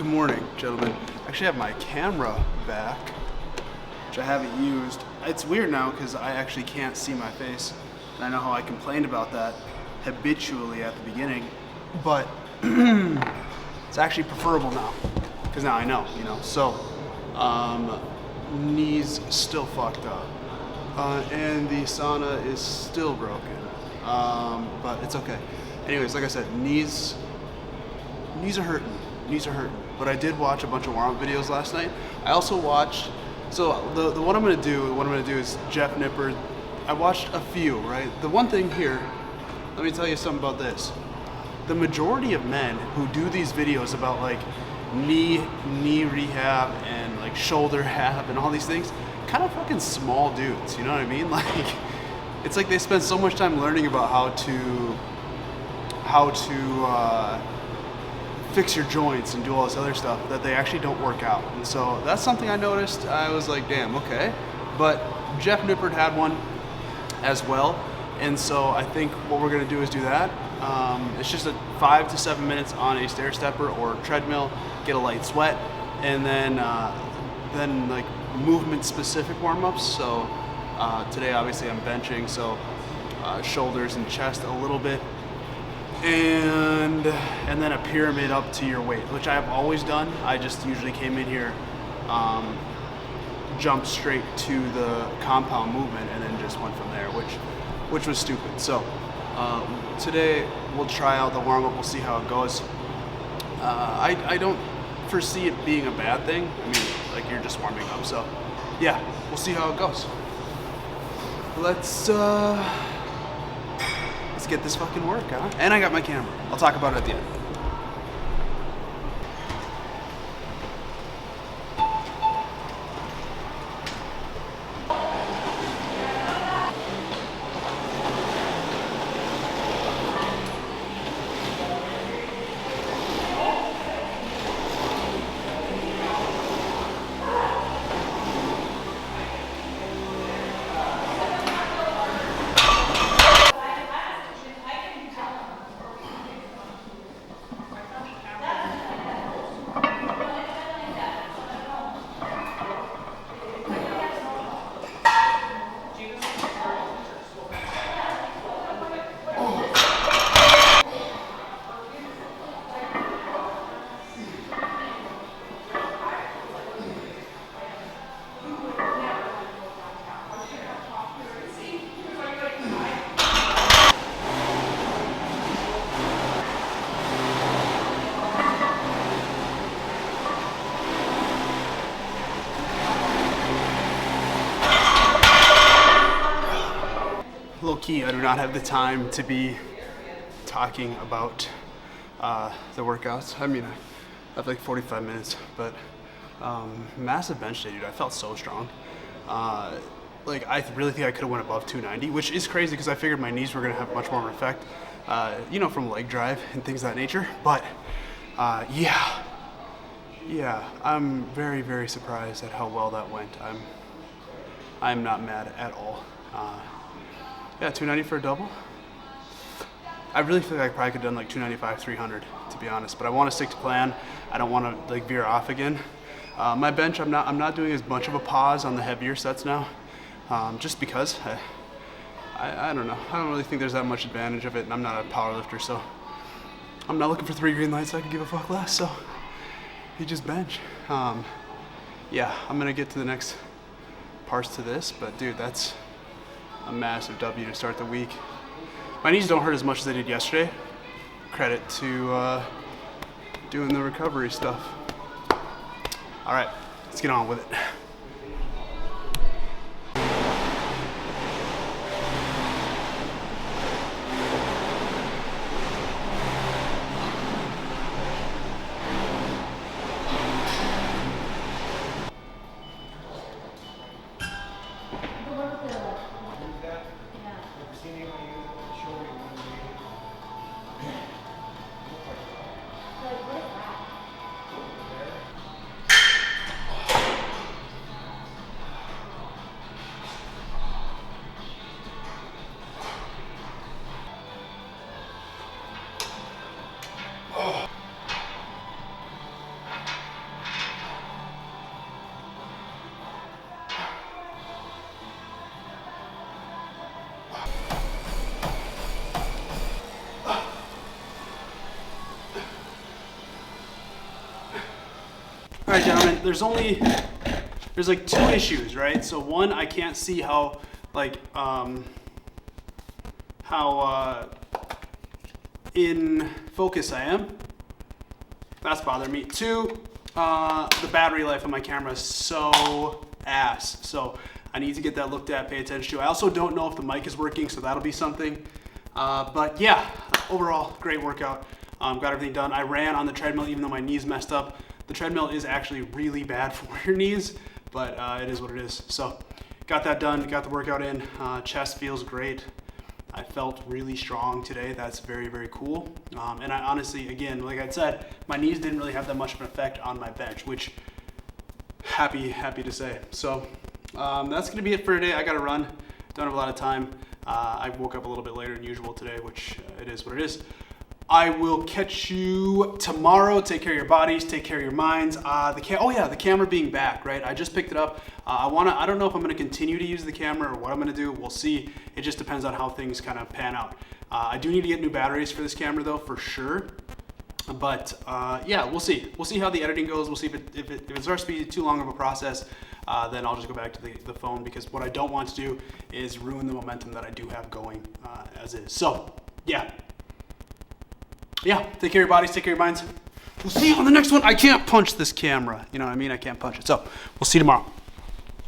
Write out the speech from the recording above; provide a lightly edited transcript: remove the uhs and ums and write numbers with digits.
Good morning, gentlemen. Actually, I have my camera back, which I haven't used. It's weird now because I actually can't see my face. And I know how I complained about that habitually at the beginning, but it's actually preferable now because now I know, you know. So, knees still fucked up. And the sauna is still broken, but it's okay. Anyways, like I said, knees are hurting. Knees are hurting. But I did watch a bunch of warm-up videos last night. I also watched, so the what I'm gonna do is Jeff Nippard. I watched a few, right? The one thing here, let me tell you something about this. The majority of men who do these videos about like knee rehab and like shoulder rehab and all these things, kind of fucking small dudes, you know what I mean? Like, it's like they spend so much time learning about how to fix your joints and do all this other stuff that they actually don't work out. And so that's something I noticed. I was like, damn, okay. But Jeff Nippard had one as well. And so I think what we're gonna do is do that. It's just a 5 to 7 minutes on a stair stepper or treadmill, get a light sweat, and then like movement specific warm-ups. So today obviously I'm benching, so shoulders and chest a little bit, and then a pyramid up to your weight, which I have always done. I just usually came in here, jumped straight to the compound movement, and then just went from there, which was stupid. So today we'll try out the warm-up. We'll see how it goes. I don't foresee it being a bad thing. I mean, like, you're just warming up. So yeah, we'll see how it goes. Let's get this fucking work, huh? And I got my camera. I'll talk about it at the end. Low key, I do not have the time to be talking about the workouts. I mean, I have like 45 minutes, but massive bench day, dude. I felt so strong. Like, I really think I could have went above 290, which is crazy because I figured my knees were gonna have much more of an effect, you know, from leg drive and things of that nature. But yeah, I'm very, very surprised at how well that went. I'm not mad at all. Yeah, 290 for a double. I really feel like I probably could have done like 295, 300, to be honest. But I want to stick to plan. I don't want to like veer off again. My bench, I'm not doing as much of a pause on the heavier sets now, just because I don't know. I don't really think there's that much advantage of it, and I'm not a power lifter, so I'm not looking for 3 green lights. So I could give a fuck less. So you just bench. Yeah, I'm gonna get to the next parts to this, but dude, that's a massive W to start the week. My knees don't hurt as much as they did yesterday. Credit to doing the recovery stuff. All right, let's get on with it. right, gentlemen, there's like 2 issues, right? So one, I can't see how in focus I am. That's bothering me. 2, the battery life on my camera is so ass. So I need to get that looked at, pay attention to. I also don't know if the mic is working, so that'll be something. But yeah, overall, great workout. Got everything done. I ran on the treadmill even though my knees messed up. The treadmill is actually really bad for your knees, but it is what it is. So got that done, got the workout in. Chest feels great. I felt really strong today. That's very, very cool. And I honestly, again, like I said, my knees didn't really have that much of an effect on my bench, which happy to say. So that's gonna be it for today. I gotta run, don't have a lot of time. I woke up a little bit later than usual today, which it is what it is. I will catch you tomorrow. Take care of your bodies, take care of your minds. The camera being back, right? I just picked it up. I don't know if I'm gonna continue to use the camera or what I'm gonna do. We'll see. It just depends on how things kind of pan out. I do need to get new batteries for this camera though, for sure. But yeah, we'll see. We'll see how the editing goes. We'll see if it starts to be too long of a process, then I'll just go back to the phone, because what I don't want to do is ruin the momentum that I do have going as is. So yeah, take care of your bodies, take care of your minds. We'll see you on the next one. I can't punch this camera. You know what I mean? I can't punch it. So we'll see you tomorrow.